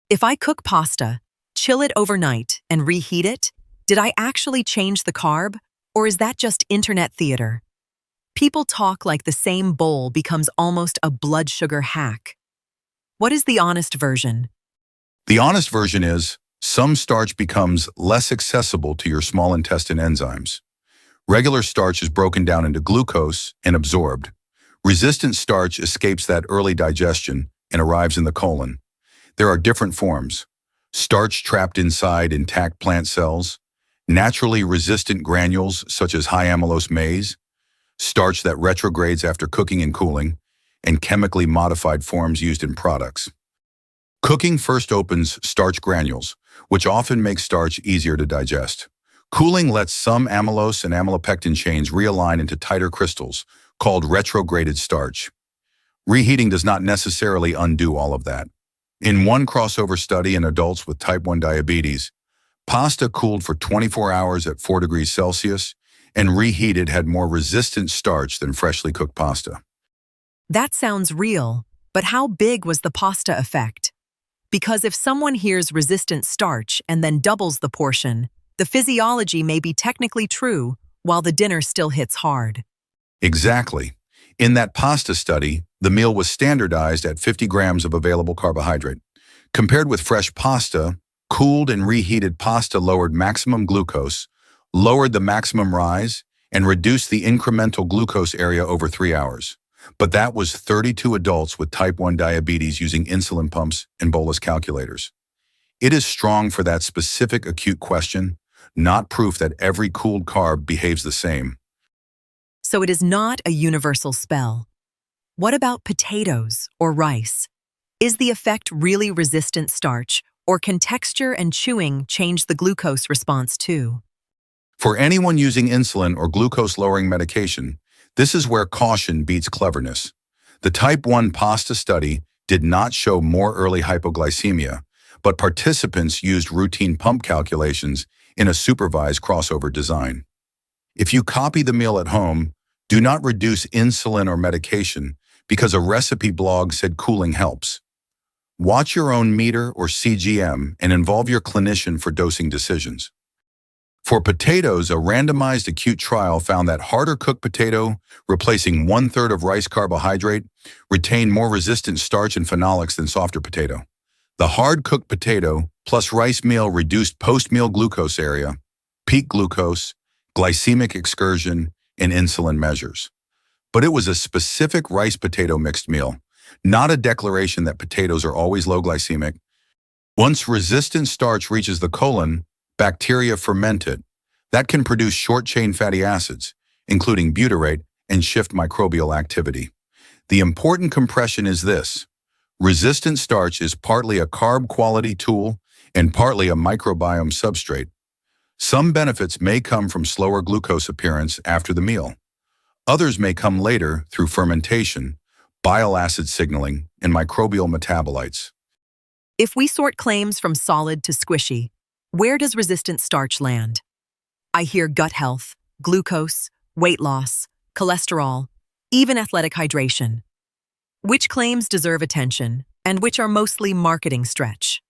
If I cook pasta, chill it overnight, and reheat it, did I actually change the carb, or is that just internet theater? People talk like the same bowl becomes almost a blood sugar hack. What is the honest version? The honest version is, some starch becomes less accessible to your small intestine enzymes. Regular starch is broken down into glucose and absorbed. Resistant starch escapes that early digestion and arrives in the colon. There are different forms: starch trapped inside intact plant cells, naturally resistant granules such as high amylose maize, starch that retrogrades after cooking and cooling, and chemically modified forms used in products. Cooking first opens starch granules, which often makes starch easier to digest. Cooling lets some amylose and amylopectin chains realign into tighter crystals, called retrograded starch. Reheating does not necessarily undo all of that. In one crossover study in adults with type 1 diabetes, pasta cooled for 24 hours at 4 degrees Celsius and reheated had more resistant starch than freshly cooked pasta. That sounds real, but how big was the pasta effect? Because if someone hears resistant starch and then doubles the portion, the physiology may be technically true while the dinner still hits hard. Exactly. In that pasta study, the meal was standardized at 50 grams of available carbohydrate. Compared with fresh pasta, cooled and reheated pasta lowered maximum glucose, lowered the maximum rise, and reduced the incremental glucose area over 3 hours. But that was 32 adults with type 1 diabetes using insulin pumps and bolus calculators. It is strong for that specific acute question, not proof that every cooled carb behaves the same. So it is not a universal spell. What about potatoes or rice? Is the effect really resistant starch, or can texture and chewing change the glucose response too? For anyone using insulin or glucose-lowering medication, this is where caution beats cleverness. The type 1 pasta study did not show more early hypoglycemia, but participants used routine pump calculations in a supervised crossover design. If you copy the meal at home, do not reduce insulin or medication because a recipe blog said cooling helps. Watch your own meter or CGM and involve your clinician for dosing decisions. For potatoes, a randomized acute trial found that harder cooked potato, replacing 1/3 of rice carbohydrate, retained more resistant starch and phenolics than softer potato. The hard cooked potato plus rice meal reduced post-meal glucose area, peak glucose, glycemic excursion, and insulin measures. But it was a specific rice-potato mixed meal, not a declaration that potatoes are always low glycemic. Once resistant starch reaches the colon, bacteria ferment it. That can produce short-chain fatty acids, including butyrate, and shift microbial activity. The important compression is this: resistant starch is partly a carb quality tool and partly a microbiome substrate. Some benefits may come from slower glucose appearance after the meal. Others may come later through fermentation, bile acid signaling, and microbial metabolites. If we sort claims from solid to squishy, where does resistant starch land? I hear gut health, glucose, weight loss, cholesterol, even athletic hydration. Which claims deserve attention, and which are mostly marketing stretch?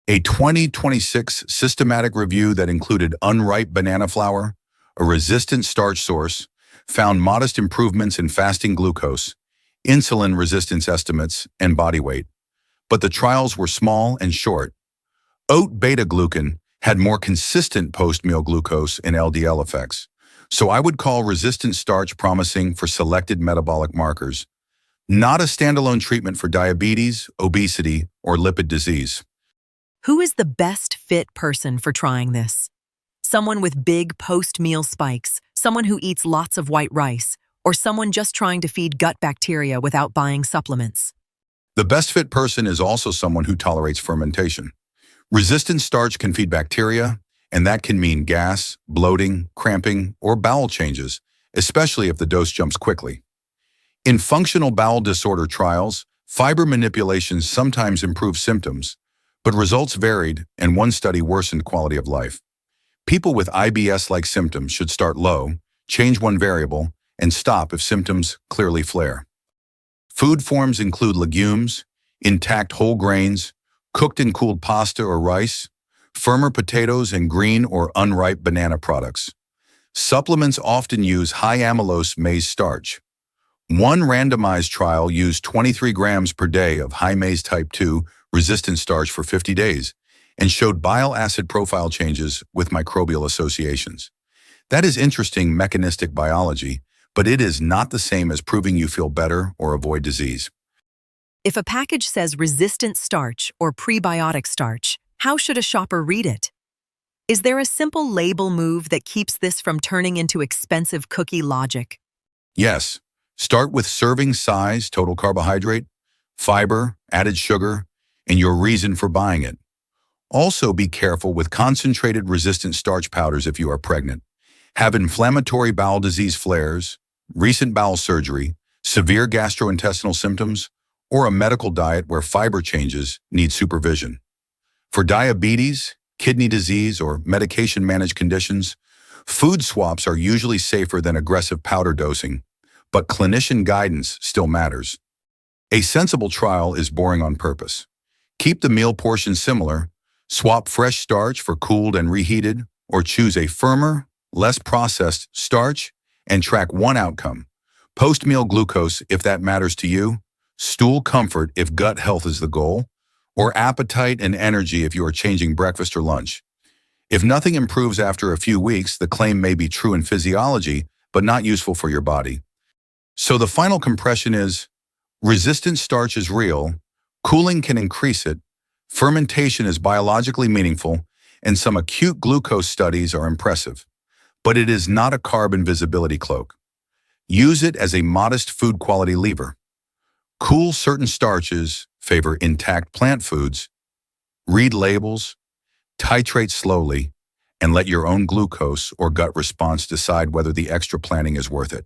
A 2026 systematic review that included unripe banana flour, a resistant starch source, found modest improvements in fasting glucose, insulin resistance estimates, and body weight. But the trials were small and short. Oat beta-glucan had more consistent post-meal glucose and LDL effects, so I would call resistant starch promising for selected metabolic markers, not a standalone treatment for diabetes, obesity, or lipid disease. Who is the best fit person for trying this? Someone with big post-meal spikes, someone who eats lots of white rice, or someone just trying to feed gut bacteria without buying supplements? The best fit person is also someone who tolerates fermentation. Resistant starch can feed bacteria, and that can mean gas, bloating, cramping, or bowel changes, especially if the dose jumps quickly. In functional bowel disorder trials, fiber manipulations sometimes improve symptoms, but results varied, and one study worsened quality of life. People with IBS-like symptoms should start low, change one variable, and stop if symptoms clearly flare. Food forms include legumes, intact whole grains, cooked and cooled pasta or rice, firmer potatoes, and green or unripe banana products. Supplements often use high amylose maize starch. One randomized trial used 23 grams per day of high maize type 2 resistant starch for 50 days and showed bile acid profile changes with microbial associations. That is interesting mechanistic biology, but it is not the same as proving you feel better or avoid disease. If a package says resistant starch or prebiotic starch, how should a shopper read it? Is there a simple label move that keeps this from turning into expensive cookie logic? Yes, start with serving size, total carbohydrate, fiber, added sugar, and your reason for buying it. Also be careful with concentrated resistant starch powders if you are pregnant, have inflammatory bowel disease flares, recent bowel surgery, severe gastrointestinal symptoms, or a medical diet where fiber changes need supervision. For diabetes, kidney disease, or medication-managed conditions, food swaps are usually safer than aggressive powder dosing, but clinician guidance still matters. A sensible trial is boring on purpose. Keep the meal portion similar, swap fresh starch for cooled and reheated, or choose a firmer, less processed starch and track one outcome: post-meal glucose if that matters to you, stool comfort if gut health is the goal, or appetite and energy if you are changing breakfast or lunch. If nothing improves after a few weeks, the claim may be true in physiology, but not useful for your body. So the final compression is: resistant starch is real, cooling can increase it, fermentation is biologically meaningful, and some acute glucose studies are impressive. But it is not a carb invisibility cloak. Use it as a modest food quality lever. Cool certain starches, favor intact plant foods, read labels, titrate slowly, and let your own glucose or gut response decide whether the extra planning is worth it.